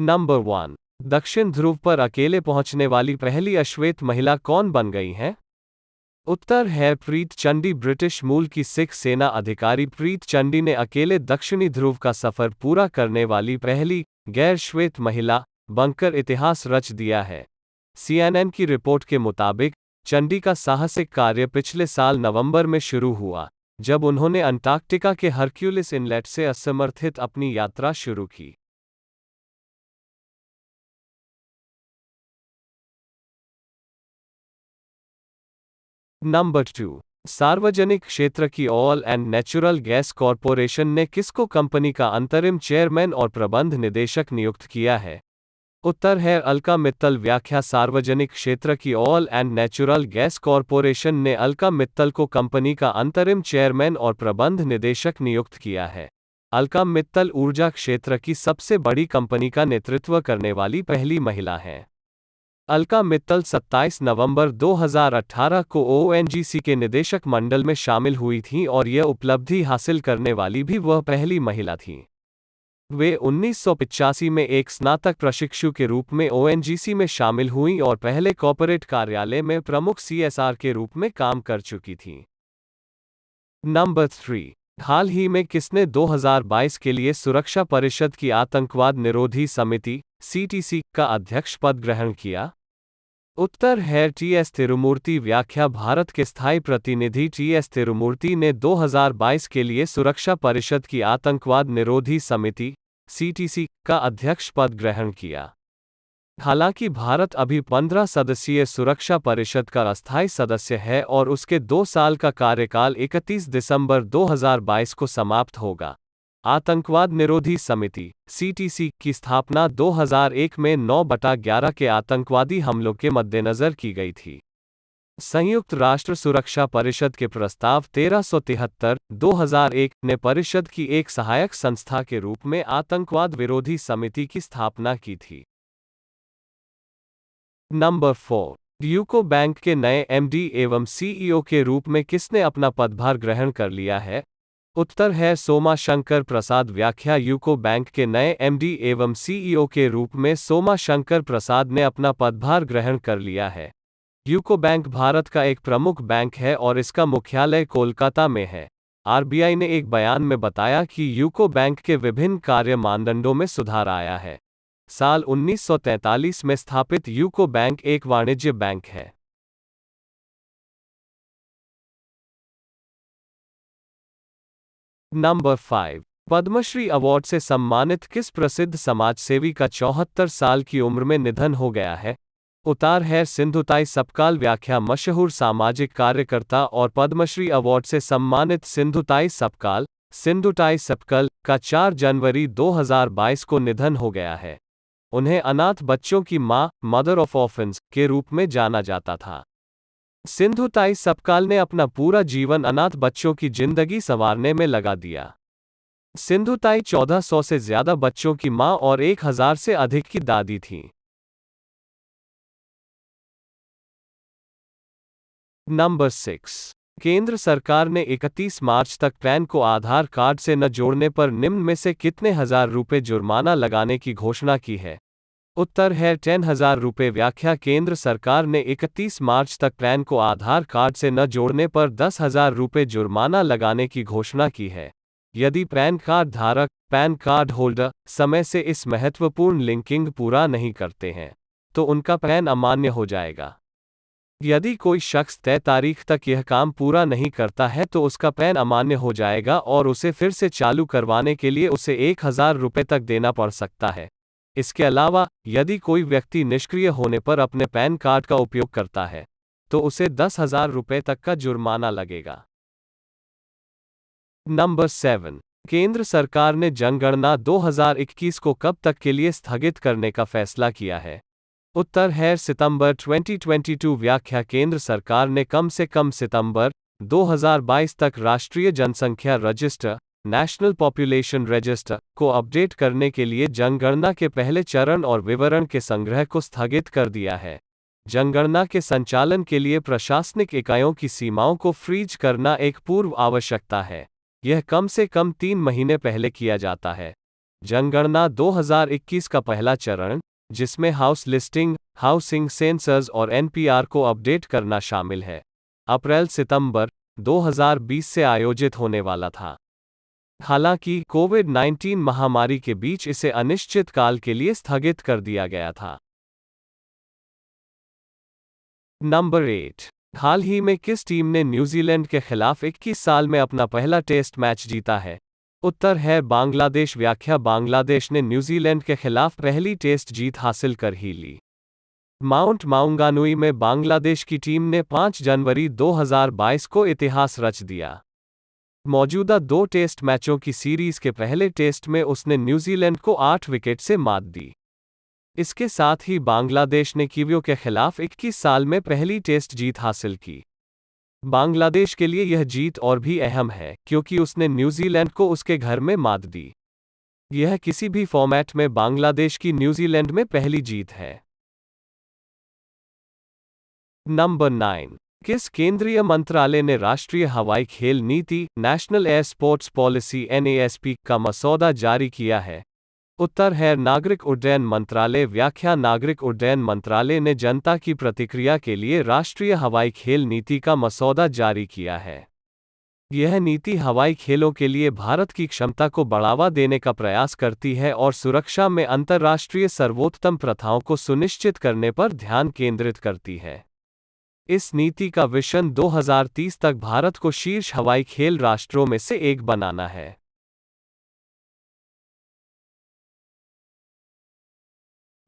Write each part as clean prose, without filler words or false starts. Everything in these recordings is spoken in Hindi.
नंबर 1। दक्षिण ध्रुव पर अकेले पहुंचने वाली पहली अश्वेत महिला कौन बन गई हैं? उत्तर है प्रीत चंडी। ब्रिटिश मूल की सिख सेना अधिकारी प्रीत चंडी ने अकेले दक्षिणी ध्रुव का सफर पूरा करने वाली पहली गैर श्वेत महिला बनकर इतिहास रच दिया है। CNN की रिपोर्ट के मुताबिक चंडी का साहसिक कार्य पिछले साल नवंबर में शुरू हुआ, जब उन्होंने अंटार्कटिका के हरक्यूलिस इनलेट से असमर्थित अपनी यात्रा शुरू की। नंबर 2। सार्वजनिक क्षेत्र की oil and natural gas corporation ने किसको कंपनी का अंतरिम चेयरमैन और प्रबंध निदेशक नियुक्त किया है? उत्तर है अलका मित्तल। व्याख्या सार्वजनिक क्षेत्र की oil and natural gas corporation ने अलका मित्तल को कंपनी का अंतरिम चेयरमैन और प्रबंध निदेशक नियुक्त किया है। अलका मित्तल ऊर्जा क्षेत्र की सबसे बड़ी कंपनी का नेतृत्व करने वाली पहली महिला हैं। अलका मित्तल 27 नवंबर 2018 को ONGC के निदेशक मंडल में शामिल हुई थीं और यह उपलब्धि हासिल करने वाली भी वह पहली महिला थीं। वे 1985 में एक स्नातक प्रशिक्षु के रूप में ONGC में शामिल हुईं और पहले कॉर्पोरेट कार्यालय में प्रमुख CSR के रूप में काम कर चुकी थीं। नंबर 3। हाल ही में किसने 2022 के लिए सुरक्षा परिषद की आतंकवाद निरोधी समिति CTC का अध्यक्ष पद ग्रहण किया? उत्तर है TS तिरुमूर्ति। व्याख्या भारत के स्थायी प्रतिनिधि TS तिरुमूर्ति ने 2022 के लिए सुरक्षा परिषद की आतंकवाद निरोधी समिति CTC का अध्यक्ष पद ग्रहण किया। हालांकि भारत अभी 15 सदस्यीय सुरक्षा परिषद का अस्थायी सदस्य है और उसके 2 साल का कार्यकाल 31 दिसंबर 2022 को समाप्त होगा। आतंकवाद निरोधी समिति CTC की स्थापना 2001 में 9/11 के आतंकवादी हमलों के मद्देनज़र की गई थी। संयुक्त राष्ट्र सुरक्षा परिषद के प्रस्ताव 1373/2001 ने परिषद की एक सहायक संस्था के रूप में आतंकवाद विरोधी समिति की स्थापना की थी। नंबर 4। यूको बैंक के नए MD एवं CEO के रूप में किसने अपना पदभार ग्रहण कर लिया है? उत्तर है सोमा शंकर प्रसाद। व्याख्या यूको बैंक के नए MD एवं CEO के रूप में सोमा शंकर प्रसाद ने अपना पदभार ग्रहण कर लिया है। यूको बैंक भारत का एक प्रमुख बैंक है और इसका मुख्यालय कोलकाता में है। RBI ने एक बयान में बताया कि यूको बैंक के विभिन्न कार्य मानदंडों में सुधार आया है। साल 1943 में स्थापित यूको बैंक एक वाणिज्य बैंक है। नंबर 5। पद्मश्री अवार्ड से सम्मानित किस प्रसिद्ध समाजसेवी का 74 साल की उम्र में निधन हो गया है? उत्तर है सिंधुताई सपकाल। व्याख्या मशहूर सामाजिक कार्यकर्ता और पद्मश्री अवार्ड से सम्मानित सिंधुताई सपकाल का 4 जनवरी 2022 को निधन हो गया है। उन्हें अनाथ बच्चों की मां, मदर ऑफ ऑर्फन्स के रूप में जाना जाता था। सिंधुताई सपकाल ने अपना पूरा जीवन अनाथ बच्चों की जिंदगी संवारने में लगा दिया। सिंधुताई 1400 से ज्यादा बच्चों की मां और 1000 से अधिक की दादी थीं। नंबर 6। केंद्र सरकार ने 31 मार्च तक पैन को आधार कार्ड से न जोड़ने पर निम्न में से कितने हजार रुपये जुर्माना लगाने की घोषणा की है? उत्तर है 10,000 रुपये। व्याख्या केंद्र सरकार ने 31 मार्च तक पैन को आधार कार्ड से न जोड़ने पर 10,000 रुपये जुर्माना लगाने की घोषणा की है। यदि पैन कार्ड धारक, पैन कार्ड होल्डर, समय से इस महत्वपूर्ण लिंकिंग पूरा नहीं करते हैं, तो उनका पैन अमान्य हो जाएगा। यदि कोई शख्स तय तारीख तक यह काम पूरा नहीं करता है तो उसका पैन अमान्य हो जाएगा और उसे फिर से चालू करवाने के लिए उसे 1,000 रुपये तक देना पड़ सकता है। इसके अलावा, यदि कोई व्यक्ति निष्क्रिय होने पर अपने पैन कार्ड का उपयोग करता है, तो उसे 10,000 रुपये तक का जुर्माना लगेगा। नंबर 7। केंद्र सरकार ने जनगणना 2021 को कब तक के लिए स्थगित करने का फैसला किया है? उत्तर है सितंबर 2022। व्याख्या केंद्र सरकार ने कम से कम सितंबर 2022 तक राष्ट्रीय जनसंख्या रजिस्टर नेशनल पॉपुलेशन रजिस्टर को अपडेट करने के लिए जनगणना के पहले चरण और विवरण के संग्रह को स्थगित कर दिया है। जनगणना के संचालन के लिए प्रशासनिक इकाइयों की सीमाओं को फ्रीज करना एक पूर्व आवश्यकता है। यह कम से कम 3 महीने पहले किया जाता है। जनगणना 2021 का पहला चरण, जिसमें हाउस लिस्टिंग, हाउसिंग सेंसस और एनपीआर को अपडेट करना शामिल है, अप्रैल-सितंबर 2020 से आयोजित होने वाला था। हालांकि कोविड-19 महामारी के बीच इसे अनिश्चित काल के लिए स्थगित कर दिया गया था। नंबर 8। हाल ही में किस टीम ने न्यूजीलैंड के खिलाफ 21 साल में अपना पहला टेस्ट मैच जीता है? उत्तर है बांग्लादेश। व्याख्या बांग्लादेश ने न्यूजीलैंड के खिलाफ पहली टेस्ट जीत हासिल कर ही ली। माउंट माउंगानुई में बांग्लादेश की टीम ने 5 जनवरी 2022 को इतिहास रच दिया। मौजूदा 2 टेस्ट मैचों की सीरीज के पहले टेस्ट में उसने न्यूजीलैंड को 8 विकेट से मात दी। इसके साथ ही बांग्लादेश ने कीवियों के खिलाफ 21 साल में पहली टेस्ट जीत हासिल की। बांग्लादेश के लिए यह जीत और भी अहम है क्योंकि उसने न्यूजीलैंड को उसके घर में मात दी। यह किसी भी फॉर्मेट में बांग्लादेश की न्यूजीलैंड में पहली जीत है। नंबर 9। किस केंद्रीय मंत्रालय ने राष्ट्रीय हवाई खेल नीति national air sports policy (NASP) का मसौदा जारी किया है? उत्तर है नागरिक उड्डयन मंत्रालय। व्याख्या नागरिक उड्डयन मंत्रालय ने जनता की प्रतिक्रिया के लिए राष्ट्रीय हवाई खेल नीति का मसौदा जारी किया है। यह नीति हवाई खेलों के लिए भारत की क्षमता को बढ़ावा देने का प्रयास करती है और सुरक्षा में अंतर्राष्ट्रीय सर्वोत्तम प्रथाओं को सुनिश्चित करने पर ध्यान केंद्रित करती है। इस नीति का विजन 2030 तक भारत को शीर्ष हवाई खेल राष्ट्रों में से एक बनाना है।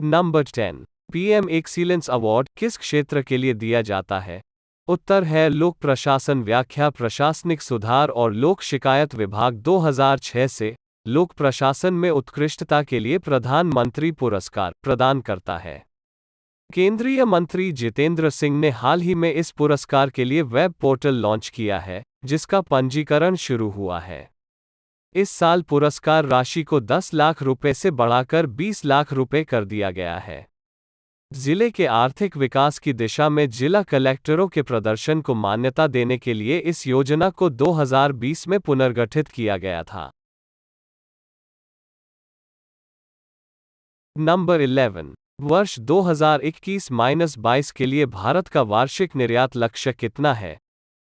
नंबर 10। पीएम एक्सीलेंस अवार्ड किस क्षेत्र के लिए दिया जाता है? उत्तर है लोक प्रशासन। व्याख्या प्रशासनिक सुधार और लोक शिकायत विभाग 2006 से लोक प्रशासन में उत्कृष्टता के लिए प्रधानमंत्री पुरस्कार प्रदान करता है। केंद्रीय मंत्री जितेंद्र सिंह ने हाल ही में इस पुरस्कार के लिए वेब पोर्टल लॉन्च किया है, जिसका पंजीकरण शुरू हुआ है। इस साल पुरस्कार राशि को 10 लाख रुपए से बढ़ाकर 20 लाख रुपए कर दिया गया है। जिले के आर्थिक विकास की दिशा में जिला कलेक्टरों के प्रदर्शन को मान्यता देने के लिए इस योजना को 2020 में पुनर्गठित किया गया था। नंबर 11। वर्ष 2021-22 के लिए भारत का वार्षिक निर्यात लक्ष्य कितना है?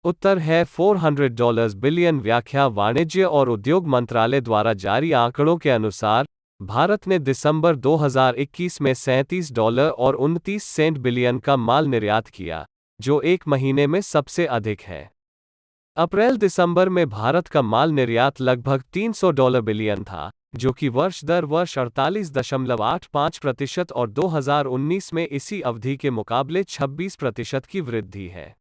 उत्तर है $400 बिलियन। व्याख्या वाणिज्य और उद्योग मंत्रालय द्वारा जारी आंकड़ों के अनुसार भारत ने दिसंबर 2021 में $37.29 बिलियन का माल निर्यात किया, जो एक महीने में सबसे अधिक है। अप्रैल-दिसंबर में भारत का माल निर्यात लगभग $300 बिलियन था, जो कि वर्ष दर वर्ष 48.85% और 2019 में इसी अवधि के मुकाबले 26% की वृद्धि है।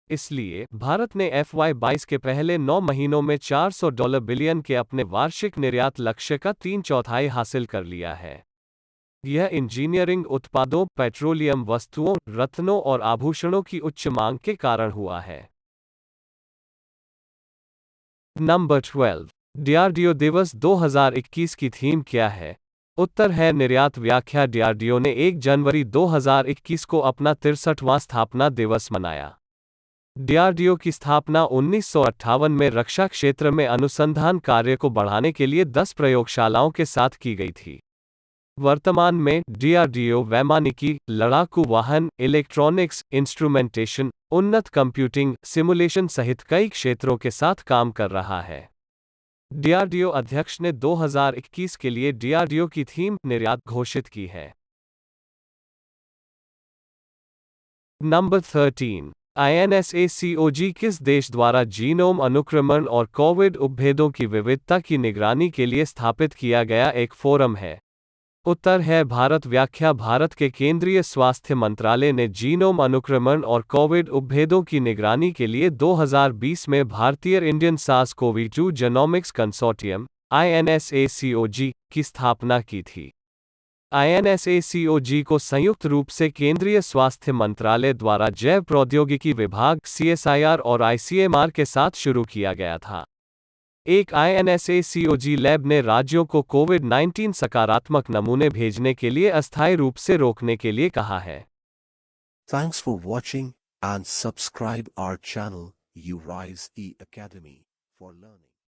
इसलिए भारत ने FY22 के पहले 9 महीनों में $400 बिलियन के अपने वार्षिक निर्यात लक्ष्य का 3/4 हासिल कर लिया है। यह इंजीनियरिंग उत्पादों, पेट्रोलियम वस्तुओं, रत्नों और आभूषणों की उच्च मांग के कारण हुआ है। नंबर 12। डीआरडीओ दिवस 2021 की थीम क्या है? उत्तर है निर्यात। व्याख्या डीआरडीओ ने 1 जनवरी 2021 को अपना 63वां स्थापना दिवस मनाया। डीआरडीओ की स्थापना 1958 में रक्षा क्षेत्र में अनुसंधान कार्य को बढ़ाने के लिए 10 प्रयोगशालाओं के साथ की गई थी। वर्तमान में डीआरडीओ वैमानिकी, लड़ाकू वाहन, इलेक्ट्रॉनिक्स, इंस्ट्रूमेंटेशन, उन्नत कंप्यूटिंग, सिमुलेशन सहित कई क्षेत्रों के साथ काम कर रहा है। डीआरडीओ अध्यक्ष ने 2021 के लिए डीआरडीओ की थीम निर्यात घोषित की है। नंबर 13। INSACOG किस देश द्वारा जीनोम अनुक्रमण और कोविड उपभेदों की विविधता की निगरानी के लिए स्थापित किया गया एक फोरम है? उत्तर है भारत। व्याख्या भारत के केंद्रीय स्वास्थ्य मंत्रालय ने जीनोम अनुक्रमण और कोविड उपभेदों की निगरानी के लिए 2020 में भारतीय Indian SARS-CoV-2 genomics consortium (INSACOG) की स्थापना की थी। INSACOG को संयुक्त रूप से केंद्रीय स्वास्थ्य मंत्रालय द्वारा जैव प्रौद्योगिकी विभाग (CSIR) और ICMR के साथ शुरू किया गया था। एक INSACOG लैब ने राज्यों को कोविड-19 सकारात्मक नमूने भेजने के लिए अस्थायी रूप से रोकने के लिए कहा है। Thanks for watching and subscribe our channel, URISE E Academy, for learning.